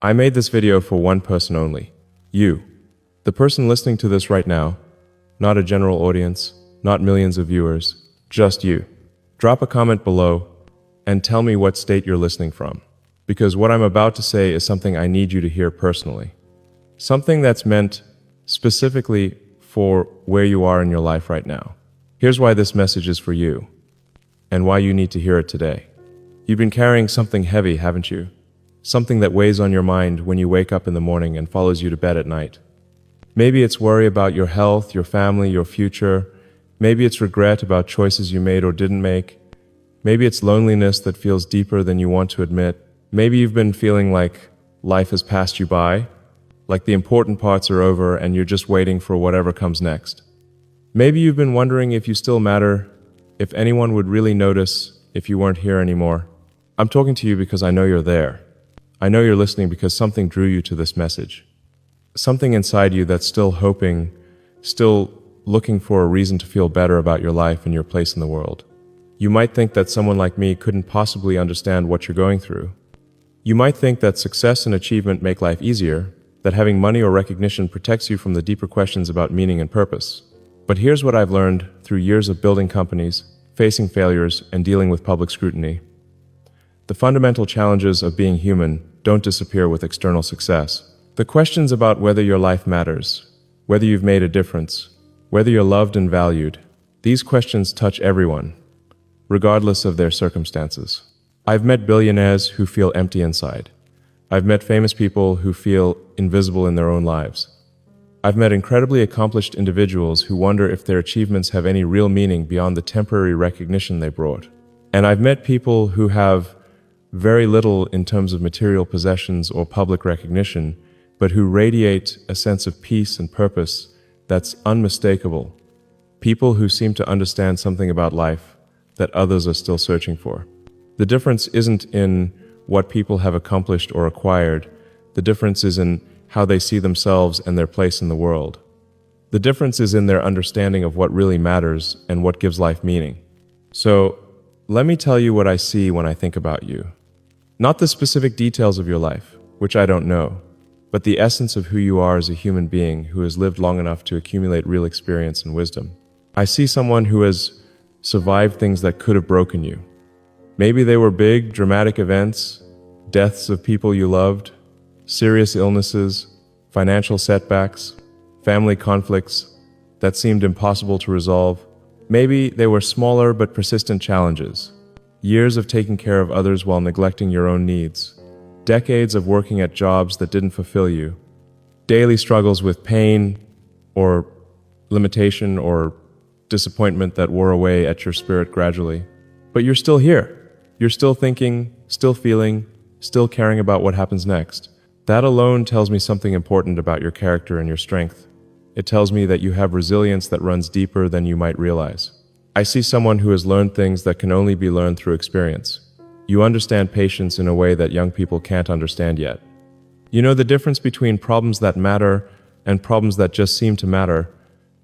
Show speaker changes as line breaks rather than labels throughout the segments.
I made this video for one person only. You. The person listening to this right now. Not a general audience, not millions of viewers, just you. Drop a comment below and tell me what state you're listening from. Because what I'm about to say is something I need you to hear personally. Something that's meant specifically for where you are in your life right now. Here's why this message is for you, and why you need to hear it today. You've been carrying something heavy, haven't you? Something that weighs on your mind when you wake up in the morning and follows you to bed at night. Maybe it's worry about your health, your family, your future. Maybe it's regret about choices you made or didn't make. Maybe it's loneliness that feels deeper than you want to admit. Maybe you've been feeling like life has passed you by, like the important parts are over and you're just waiting for whatever comes next. Maybe you've been wondering if you still matter, if anyone would really notice if you weren't here anymore. I'm talking to you because I know you're there. I know you're listening because something drew you to this message. Something inside you that's still hoping, still looking for a reason to feel better about your life and your place in the world. You might think that someone like me couldn't possibly understand what you're going through. You might think that success and achievement make life easier, that having money or recognition protects you from the deeper questions about meaning and purpose. But here's what I've learned through years of building companies, facing failures, and dealing with public scrutiny. The fundamental challenges of being human don't disappear with external success. The questions about whether your life matters, whether you've made a difference, whether you're loved and valued, these questions touch everyone, regardless of their circumstances. I've met billionaires who feel empty inside. I've met famous people who feel invisible in their own lives. I've met incredibly accomplished individuals who wonder if their achievements have any real meaning beyond the temporary recognition they brought. And I've met people who have very little in terms of material possessions or public recognition, but who radiate a sense of peace and purpose that's unmistakable. People who seem to understand something about life that others are still searching for. The difference isn't in what people have accomplished or acquired. The difference is in how they see themselves and their place in the world. The difference is in their understanding of what really matters and what gives life meaning. So, let me tell you what I see when I think about you. Not the specific details of your life, which I don't know, but the essence of who you are as a human being who has lived long enough to accumulate real experience and wisdom. I see someone who has survived things that could have broken you. Maybe they were big, dramatic events, deaths of people you loved, serious illnesses, financial setbacks, family conflicts that seemed impossible to resolve. Maybe they were smaller but persistent challenges, years of taking care of others while neglecting your own needs, decades of working at jobs that didn't fulfill you, daily struggles with pain or limitation or disappointment that wore away at your spirit gradually. But you're still here. You're still thinking, still feeling, still caring about what happens next. That alone tells me something important about your character and your strength. It tells me that you have resilience that runs deeper than you might realize. I see someone who has learned things that can only be learned through experience. You understand patience in a way that young people can't understand yet. You know the difference between problems that matter and problems that just seem to matter.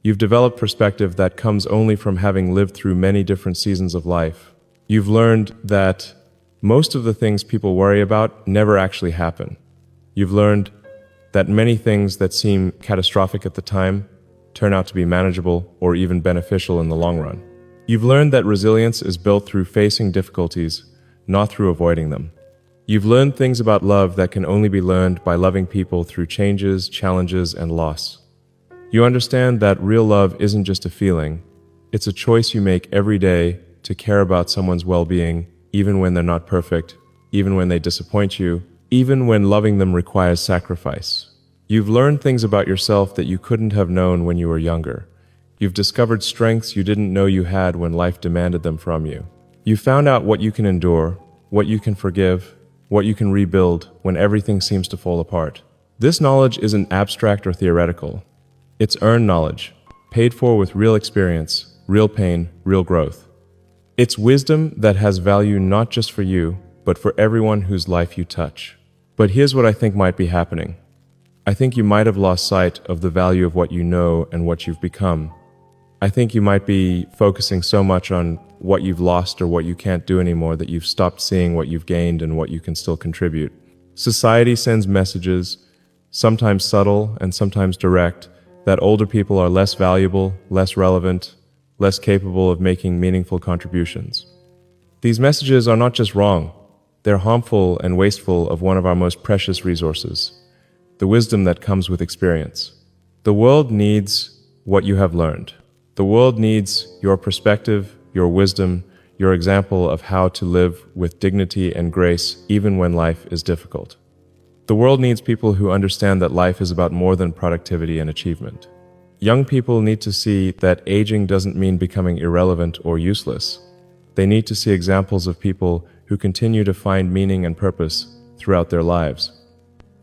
You've developed perspective that comes only from having lived through many different seasons of life. You've learned that most of the things people worry about never actually happen. You've learned that many things that seem catastrophic at the time turn out to be manageable or even beneficial in the long run. You've learned that resilience is built through facing difficulties, not through avoiding them. You've learned things about love that can only be learned by loving people through changes, challenges, and loss. You understand that real love isn't just a feeling, it's a choice you make every day to care about someone's well-being, even when they're not perfect, even when they disappoint you, even when loving them requires sacrifice. You've learned things about yourself that you couldn't have known when you were younger. You've discovered strengths you didn't know you had when life demanded them from you. You found out what you can endure, what you can forgive, what you can rebuild when everything seems to fall apart. This knowledge isn't abstract or theoretical. It's earned knowledge, paid for with real experience, real pain, real growth. It's wisdom that has value not just for you, but for everyone whose life you touch. But here's what I think might be happening. I think you might have lost sight of the value of what you know and what you've become. I think you might be focusing so much on what you've lost or what you can't do anymore that you've stopped seeing what you've gained and what you can still contribute. Society sends messages, sometimes subtle and sometimes direct, that older people are less valuable, less relevant, less capable of making meaningful contributions. These messages are not just wrong, they're harmful and wasteful of one of our most precious resources, the wisdom that comes with experience. The world needs what you have learned. The world needs your perspective, your wisdom, your example of how to live with dignity and grace even when life is difficult. The world needs people who understand that life is about more than productivity and achievement. Young people need to see that aging doesn't mean becoming irrelevant or useless. They need to see examples of people who continue to find meaning and purpose throughout their lives.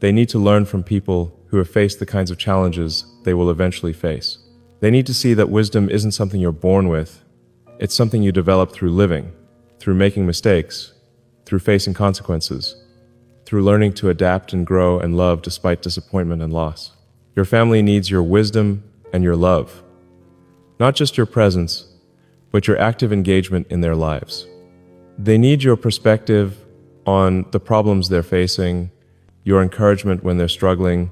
They need to learn from people who have faced the kinds of challenges they will eventually face. They need to see that wisdom isn't something you're born with. It's something you develop through living, through making mistakes, through facing consequences, through learning to adapt and grow and love despite disappointment and loss. Your family needs your wisdom and your love. Not just your presence, but your active engagement in their lives. They need your perspective on the problems they're facing, your encouragement when they're struggling,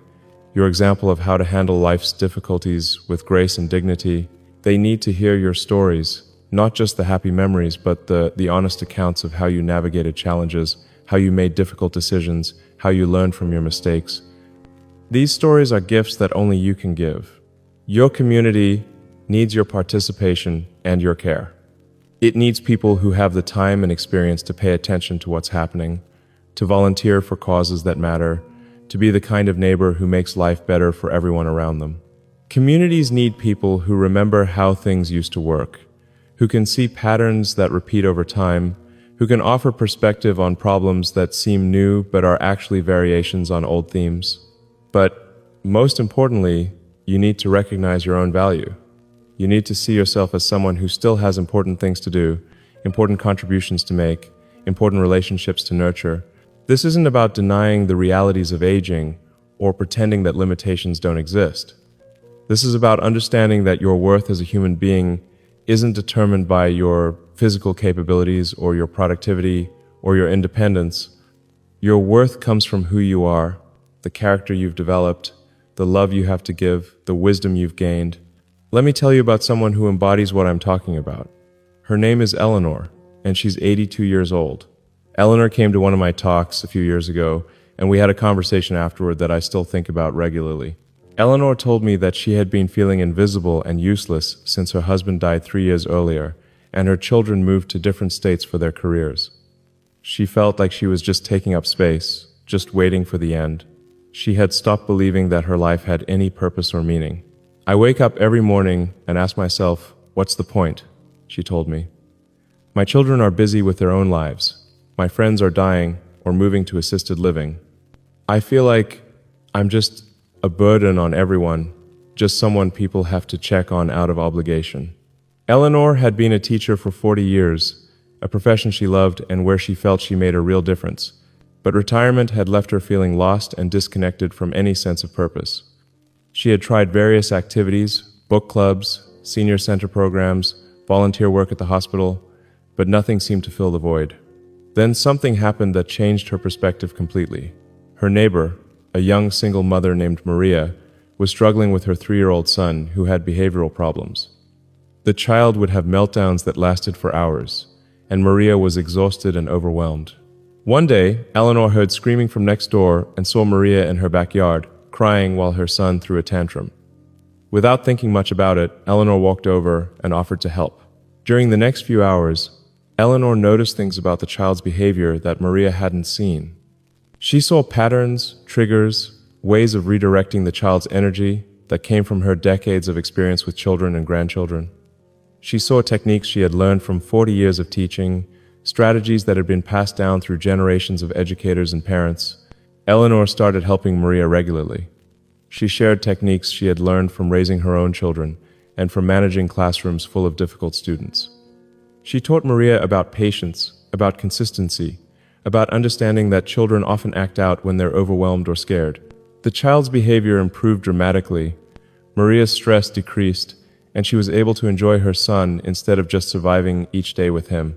your example of how to handle life's difficulties with grace and dignity. They need to hear your stories, not just the happy memories, but the honest accounts of how you navigated challenges, how you made difficult decisions, how you learned from your mistakes. These stories are gifts that only you can give. Your community needs your participation and your care. It needs people who have the time and experience to pay attention to what's happening, to volunteer for causes that matter, to be the kind of neighbor who makes life better for everyone around them. Communities need people who remember how things used to work, who can see patterns that repeat over time, who can offer perspective on problems that seem new but are actually variations on old themes. But most importantly, you need to recognize your own value. You need to see yourself as someone who still has important things to do, important contributions to make, important relationships to nurture. This isn't about denying the realities of aging or pretending that limitations don't exist. This is about understanding that your worth as a human being isn't determined by your physical capabilities or your productivity or your independence. Your worth comes from who you are, the character you've developed, the love you have to give, the wisdom you've gained. Let me tell you about someone who embodies what I'm talking about. Her name is Eleanor, and she's 82 years old. Eleanor came to one of my talks a few years ago, and we had a conversation afterward that I still think about regularly. Eleanor told me that she had been feeling invisible and useless since her husband died 3 years earlier, and her children moved to different states for their careers. She felt like she was just taking up space, just waiting for the end. She had stopped believing that her life had any purpose or meaning. I wake up every morning and ask myself, what's the point? She told me. My children are busy with their own lives. My friends are dying or moving to assisted living. I feel like I'm just a burden on everyone, just someone people have to check on out of obligation. Eleanor had been a teacher for 40 years, a profession she loved and where she felt she made a real difference. But retirement had left her feeling lost and disconnected from any sense of purpose. She had tried various activities, book clubs, senior center programs, volunteer work at the hospital, but nothing seemed to fill the void. Then something happened that changed her perspective completely. Her neighbor, a young single mother named Maria, was struggling with her 3-year-old son who had behavioral problems. The child would have meltdowns that lasted for hours, and Maria was exhausted and overwhelmed. One day, Eleanor heard screaming from next door and saw Maria in her backyard, crying while her son threw a tantrum. Without thinking much about it, Eleanor walked over and offered to help. During the next few hours, Eleanor noticed things about the child's behavior that Maria hadn't seen. She saw patterns, triggers, ways of redirecting the child's energy that came from her decades of experience with children and grandchildren. She saw techniques she had learned from 40 years of teaching, strategies that had been passed down through generations of educators and parents. Eleanor started helping Maria regularly. She shared techniques she had learned from raising her own children and from managing classrooms full of difficult students. She taught Maria about patience, about consistency, about understanding that children often act out when they're overwhelmed or scared. The child's behavior improved dramatically. Maria's stress decreased, and she was able to enjoy her son instead of just surviving each day with him.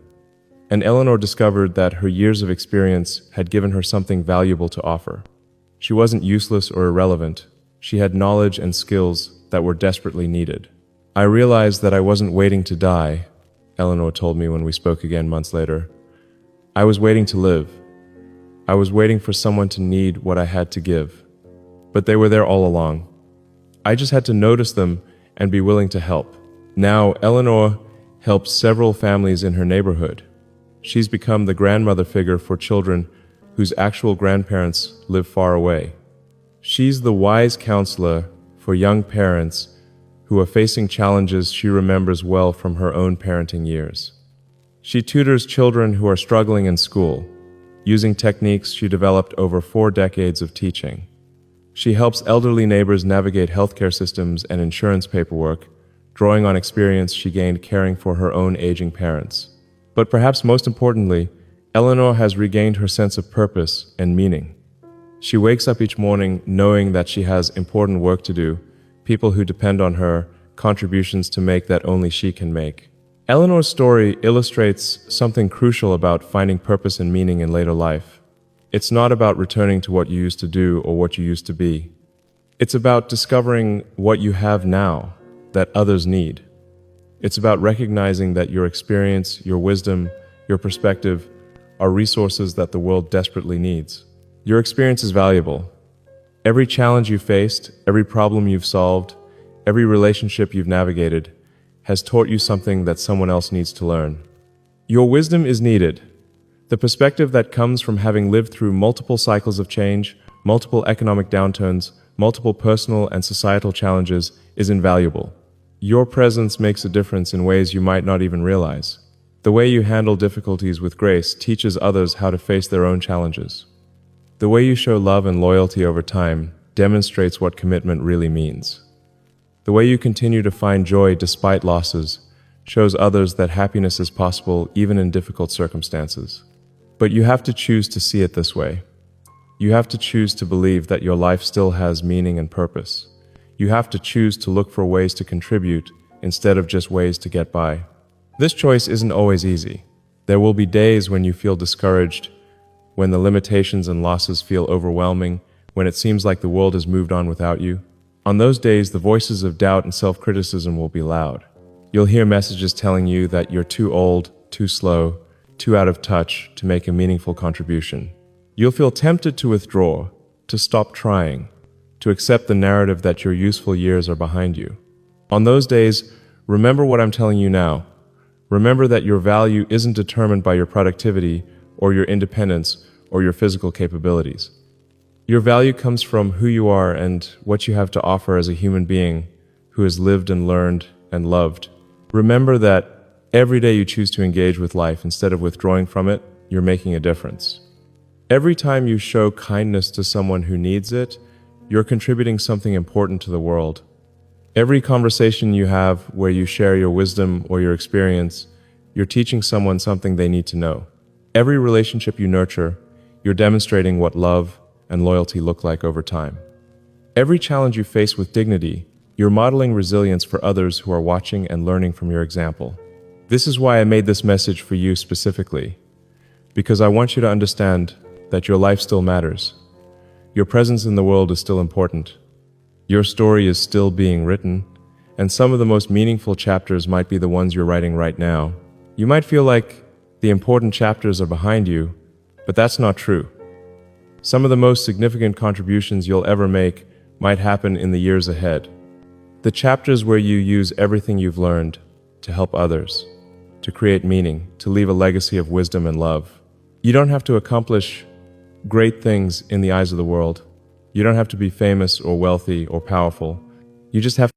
and Eleanor discovered that her years of experience had given her something valuable to offer. She wasn't useless or irrelevant. She had knowledge and skills that were desperately needed. I realized that I wasn't waiting to die, Eleanor told me when we spoke again months later. I was waiting to live. I was waiting for someone to need what I had to give. But they were there all along. I just had to notice them and be willing to help. Now, Eleanor helps several families in her neighborhood. She's become the grandmother figure for children whose actual grandparents live far away. She's the wise counselor for young parents who are facing challenges she remembers well from her own parenting years. She tutors children who are struggling in school, using techniques she developed over 4 decades of teaching. She helps elderly neighbors navigate healthcare systems and insurance paperwork, drawing on experience she gained caring for her own aging parents. But perhaps most importantly, Eleanor has regained her sense of purpose and meaning. She wakes up each morning knowing that she has important work to do, people who depend on her, contributions to make that only she can make. Eleanor's story illustrates something crucial about finding purpose and meaning in later life. It's not about returning to what you used to do or what you used to be. It's about discovering what you have now that others need. It's about recognizing that your experience, your wisdom, your perspective are resources that the world desperately needs. Your experience is valuable. Every challenge you faced, every problem you've solved, every relationship you've navigated has taught you something that someone else needs to learn. Your wisdom is needed. The perspective that comes from having lived through multiple cycles of change, multiple economic downturns, multiple personal and societal challenges is invaluable. Your presence makes a difference in ways you might not even realize. The way you handle difficulties with grace teaches others how to face their own challenges. The way you show love and loyalty over time demonstrates what commitment really means. The way you continue to find joy despite losses shows others that happiness is possible even in difficult circumstances. But you have to choose to see it this way. You have to choose to believe that your life still has meaning and purpose. You have to choose to look for ways to contribute instead of just ways to get by. This choice isn't always easy. There will be days when you feel discouraged, when the limitations and losses feel overwhelming, when it seems like the world has moved on without you. On those days, the voices of doubt and self-criticism will be loud. You'll hear messages telling you that you're too old, too slow, too out of touch to make a meaningful contribution. You'll feel tempted to withdraw, to stop trying, to accept the narrative that your useful years are behind you. On those days, remember what I'm telling you now. Remember that your value isn't determined by your productivity or your independence or your physical capabilities. Your value comes from who you are and what you have to offer as a human being who has lived and learned and loved. Remember that every day you choose to engage with life instead of withdrawing from it, you're making a difference. Every time you show kindness to someone who needs it, you're contributing something important to the world. Every conversation you have where you share your wisdom or your experience, you're teaching someone something they need to know. Every relationship you nurture, you're demonstrating what love and loyalty look like over time. Every challenge you face with dignity, you're modeling resilience for others who are watching and learning from your example. This is why I made this message for you specifically, because I want you to understand that your life still matters. Your presence in the world is still important. Your story is still being written, and some of the most meaningful chapters might be the ones you're writing right now. You might feel like the important chapters are behind you, but that's not true. Some of the most significant contributions you'll ever make might happen in the years ahead. The chapters where you use everything you've learned to help others, to create meaning, to leave a legacy of wisdom and love. You don't have to accomplish great things in the eyes of the world. You don't have to be famous or wealthy or powerful. You just have